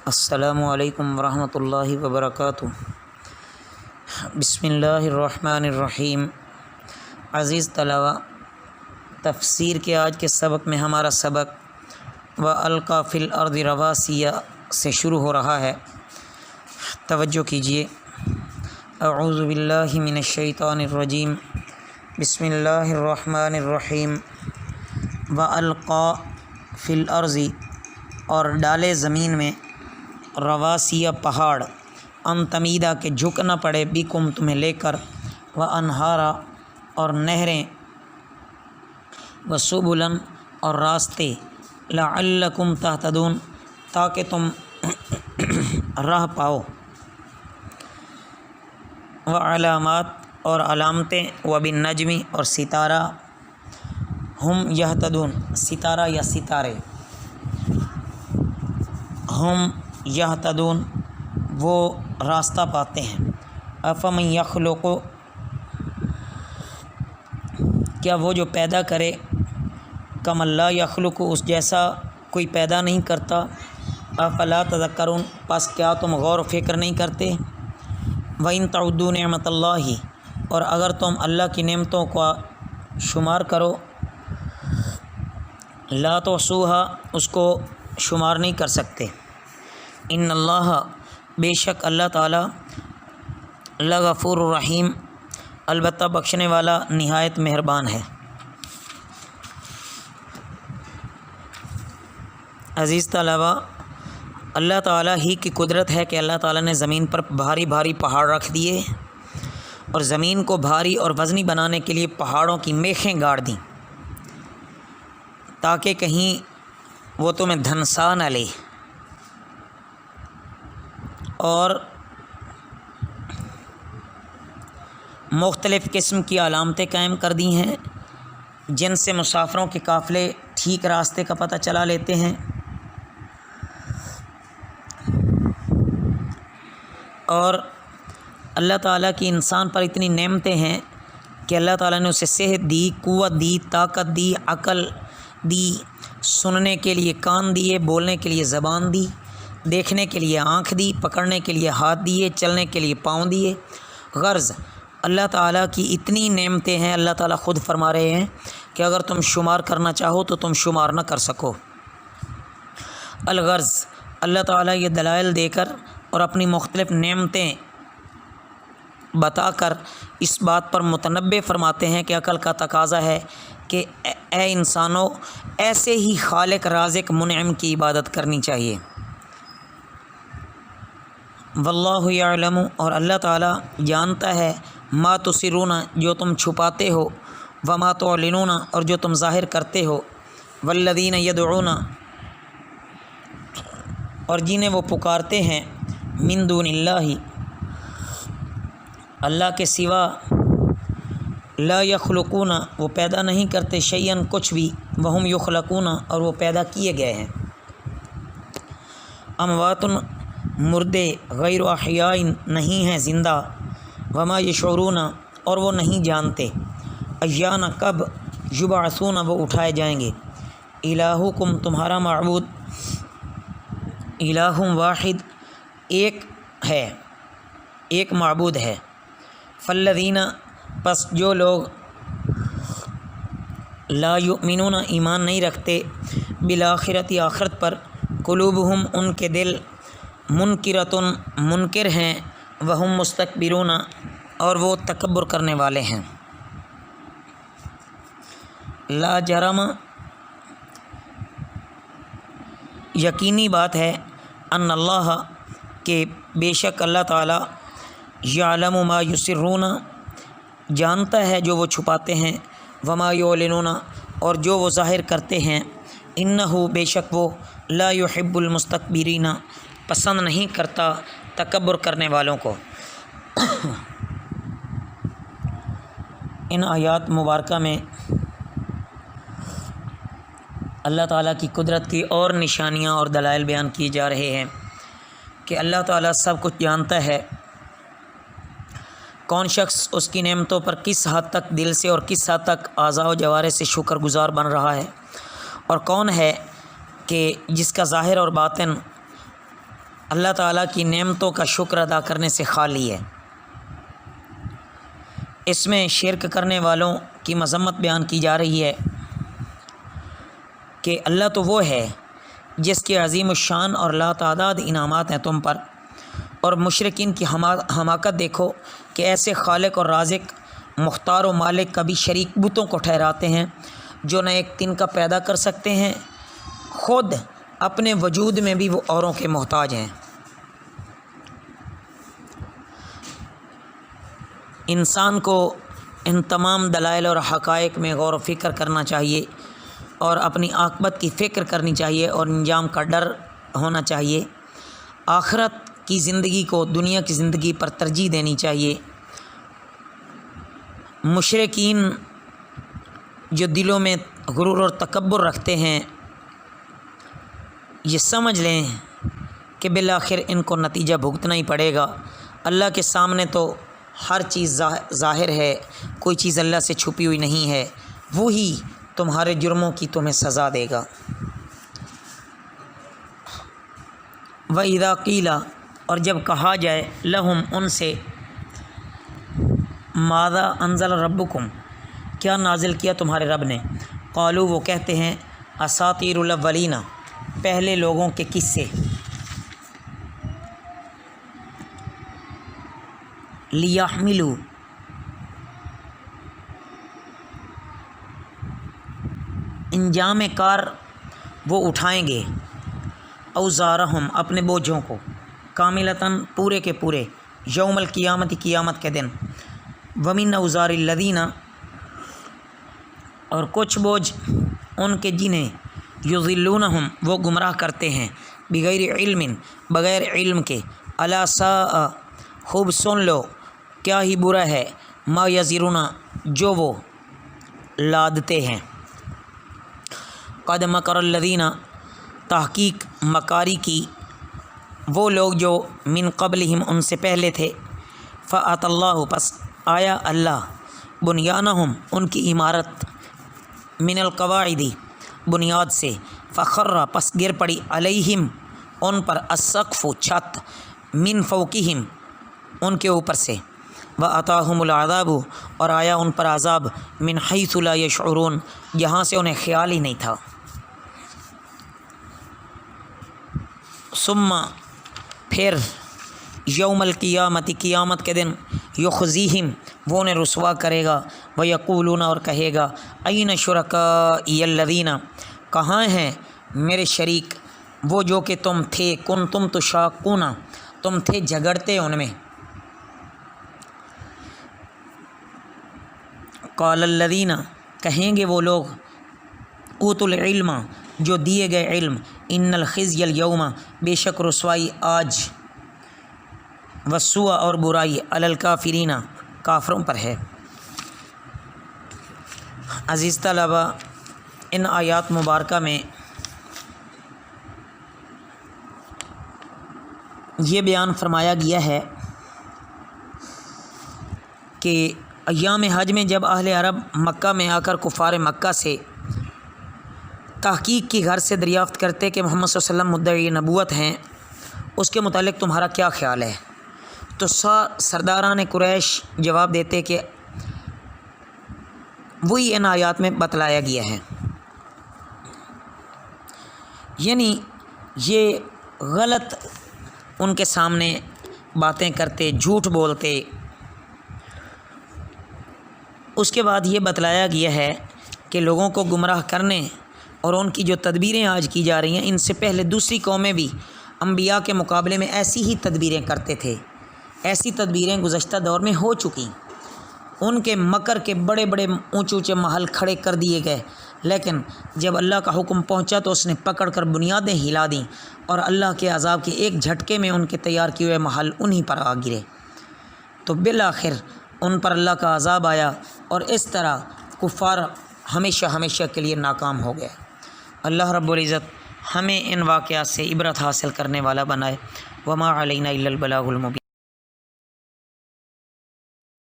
السلام علیکم ورحمۃ اللہ وبرکاتہ۔ بسم اللہ الرحمن الرحیم۔ عزیز طلباء، تفسیر کے آج کے سبق میں ہمارا سبق وَأَلْقَى فِي الْأَرْضِ رَوَاسِيَ سے شروع ہو رہا ہے۔ توجہ کیجیے۔ اعوذ باللہ من الشیطان الرجیم، بسم اللہ الرحمن الرحیم۔ وَأَلْقَى فِي الْأَرْضِ، اور ڈالے زمین میں، رواسیہ پہاڑ، ان تمیدہ کے جھک نہ پڑے، بکم تمہیں لے کر، وانہارا اور نہریں، وسبلن اور راستے، لعلکم تہتدون تاکہ تم راہ پاؤ، وعلامات اور علامتیں، وبالنجم اور ستارہ، ہم یہتدون ستارہ یا ستارے، ہم یہتدون وہ راستہ پاتے ہیں۔ افمن یخلق، کیا وہ جو پیدا کرے، کم لا یخلق اس جیسا کوئی پیدا نہیں کرتا، افلا تذکرون پس کیا تم غور و فکر نہیں کرتے۔ وَإِن تَعُدُّوا نِعْمَتَ اللَّهِ، اور اگر تم اللہ کی نعمتوں کا شمار کرو، لا تحصوها اس کو شمار نہیں کر سکتے۔ ان اللہ بے شک اللہ تعالیٰ، لغفور الرحیم البتہ بخشنے والا نہایت مہربان ہے۔ عزیز طلباء، اللہ تعالیٰ ہی کی قدرت ہے کہ اللہ تعالیٰ نے زمین پر بھاری بھاری پہاڑ رکھ دیے اور زمین کو بھاری اور وزنی بنانے کے لیے پہاڑوں کی میخیں گاڑ دیں تاکہ کہیں وہ تمہیں دھنسا نہ لے، اور مختلف قسم کی علامتیں قائم کر دی ہیں جن سے مسافروں کے قافلے ٹھیک راستے کا پتہ چلا لیتے ہیں، اور اللہ تعالیٰ کی انسان پر اتنی نعمتیں ہیں کہ اللہ تعالیٰ نے اسے صحت دی، قوت دی، طاقت دی، عقل دی، سننے کے لیے کان دیے، بولنے کے لیے زبان دی، دیکھنے کے لیے آنکھ دی، پکڑنے کے لیے ہاتھ دیے، چلنے کے لیے پاؤں دیے۔ غرض اللہ تعالیٰ کی اتنی نعمتیں ہیں، اللہ تعالیٰ خود فرما رہے ہیں کہ اگر تم شمار کرنا چاہو تو تم شمار نہ کر سکو۔ الغرض اللہ تعالیٰ یہ دلائل دے کر اور اپنی مختلف نعمتیں بتا کر اس بات پر متنبہ فرماتے ہیں کہ عقل کا تقاضا ہے کہ اے انسانوں، ایسے ہی خالق رازق منعم کی عبادت کرنی چاہیے۔ واللہ یعلم، اور اللہ تعالیٰ جانتا ہے، ما تسرون جو تم چھپاتے ہو، وما تعلنون اور جو تم ظاہر کرتے ہو، والذین یدعون اور جنہیں وہ پکارتے ہیں، من دون اللہ اللہ کے سوا، لا یخلقون وہ پیدا نہیں کرتے، شیئن کچھ بھی، وہم یخلقون اور وہ پیدا کیے گئے ہیں، اموات مردے، غیر احیاء نہیں ہیں زندہ، وما یشعرون اور وہ نہیں جانتے، ایان کب، یبعثون وہ اٹھائے جائیں گے، الہکم تمہارا معبود، الہ واحد ایک ہے، ایک معبود ہے، فالذین پس جو لوگ لا یؤمنون ایمان نہیں رکھتے، بالآخرت آخرت پر، قلوبہم ان کے دل، منکرتن منکر ہیں، وہم مستکبرون اور وہ تکبر کرنے والے ہیں۔ لا جرم یقینی بات ہے، ان اللہ کہ بے شک اللہ تعالیٰ، یعلم ما یسرون جانتا ہے جو وہ چھپاتے ہیں، وما یعلنون اور جو وہ ظاہر کرتے ہیں، انہ بے شک وہ، لا یحب المستکبرین پسند نہیں کرتا تکبر کرنے والوں کو۔ ان آیات مبارکہ میں اللہ تعالیٰ کی قدرت کی اور نشانیاں اور دلائل بیان کیے جا رہے ہیں کہ اللہ تعالیٰ سب کچھ جانتا ہے، کون شخص اس کی نعمتوں پر کس حد تک دل سے اور کس حد تک اعضاء و جوارح سے شکر گزار بن رہا ہے، اور کون ہے کہ جس کا ظاہر اور باطن اللہ تعالیٰ کی نعمتوں کا شکر ادا کرنے سے خالی ہے۔ اس میں شرک کرنے والوں کی مذمت بیان کی جا رہی ہے کہ اللہ تو وہ ہے جس کے عظیم الشان اور لاتعداد انعامات ہیں تم پر، اور مشرکین کی حماقت دیکھو کہ ایسے خالق اور رازق، مختار و مالک کبھی شریک بتوں کو ٹھہراتے ہیں جو نہ ایک تن کا پیدا کر سکتے ہیں، خود اپنے وجود میں بھی وہ اوروں کے محتاج ہیں۔ انسان کو ان تمام دلائل اور حقائق میں غور و فکر کرنا چاہیے اور اپنی عاقبت کی فکر کرنی چاہیے اور انجام کا ڈر ہونا چاہیے۔ آخرت کی زندگی کو دنیا کی زندگی پر ترجیح دینی چاہیے۔ مشرکین جو دلوں میں غرور اور تکبر رکھتے ہیں، یہ سمجھ لیں کہ بالآخر ان کو نتیجہ بھگتنا ہی پڑے گا۔ اللہ کے سامنے تو ہر چیز ظاہر ہے، کوئی چیز اللہ سے چھپی ہوئی نہیں ہے، وہی تمہارے جرموں کی تمہیں سزا دے گا۔ وَإِذَا قِيلَ، اور جب کہا جائے، لَهُمْ، ان سے، ماذا انزل ربکم، کیا نازل کیا تمہارے رب نے، قالوا، وہ کہتے ہیں، اساطیر الاولین، پہلے لوگوں کے قصے، لیحملوا، انجام کار وہ اٹھائیں گے، اوزارہم، اپنے بوجھوں کو، کاملتاً، پورے کے پورے، یوم القیامت، قیامت کے دن، ومن اوزار الذین، اور کچھ بوجھ ان کے جنہیں یضلونہم، وہ گمراہ کرتے ہیں، بغیر علم، بغیر علم کے، الا ساء، خوب سن لو کیا ہی برا ہے، ما یزرون، جو وہ لادتے ہیں، قد مکر الذین، تحقیق مکاری کی وہ لوگ جو من قبلہم، ان سے پہلے تھے، فأتی اللہ، پس آیا اللہ، بنیانہم، ان کی عمارت، من القواعد، بنیاد سے، فخر، پس گر پڑی، علیہم، ان پر، السقف، چھت، من فوقہم، ان کے اوپر سے، واتاہم العذاب، اور آیا ان پر عذاب، من حیث لا یشعرون، جہاں سے انہیں خیال ہی نہیں تھا۔ ثم، پھر، یوم القیامت، قیامت کے دن، یخزیہم، وہ انہیں رسوا کرے گا، ویقولون، اور کہے گا، این شرکائی الذین، کہاں ہیں میرے شریک وہ جو کہ تم تھے، کنتم تشاقون، تم تھے جھگڑتے ان میں، قال الذین، کہیں گے وہ لوگ، اوتوا العلم، جو دیے گئے علم، ان الخزی الیوم، بے شک رسوائی آج، والسوء، اور برائی، علی الکافرین، کافروں پر ہے۔ عزیز طلبہ، ان آیات مبارکہ میں یہ بیان فرمایا گیا ہے کہ ایام حج میں جب اہل عرب مکہ میں آ کر کفار مکہ سے تحقیق کی غرض سے دریافت کرتے کہ محمد صلی اللہ علیہ وسلم مدعی نبوت ہیں، اس کے متعلق تمہارا کیا خیال ہے، تو سرداران قریش جواب دیتے کہ وہی ان آیات میں بتلایا گیا ہے، یعنی یہ غلط ان کے سامنے باتیں کرتے، جھوٹ بولتے۔ اس کے بعد یہ بتلایا گیا ہے کہ لوگوں کو گمراہ کرنے اور ان کی جو تدبیریں آج کی جا رہی ہیں، ان سے پہلے دوسری قومیں بھی انبیاء کے مقابلے میں ایسی ہی تدبیریں کرتے تھے، ایسی تدبیریں گزشتہ دور میں ہو چکی، ان کے مکر کے بڑے بڑے اونچے اونچے محل کھڑے کر دیے گئے، لیکن جب اللہ کا حکم پہنچا تو اس نے پکڑ کر بنیادیں ہلا دیں، اور اللہ کے عذاب کے ایک جھٹکے میں ان کے تیار کیے ہوئے محل انہی پر آ گرے، تو بالآخر ان پر اللہ کا عذاب آیا، اور اس طرح کفار ہمیشہ ہمیشہ کے لیے ناکام ہو گئے۔ اللہ رب العزت ہمیں ان واقعات سے عبرت حاصل کرنے والا بنائے۔ وما علینا الا البلاغ المبین۔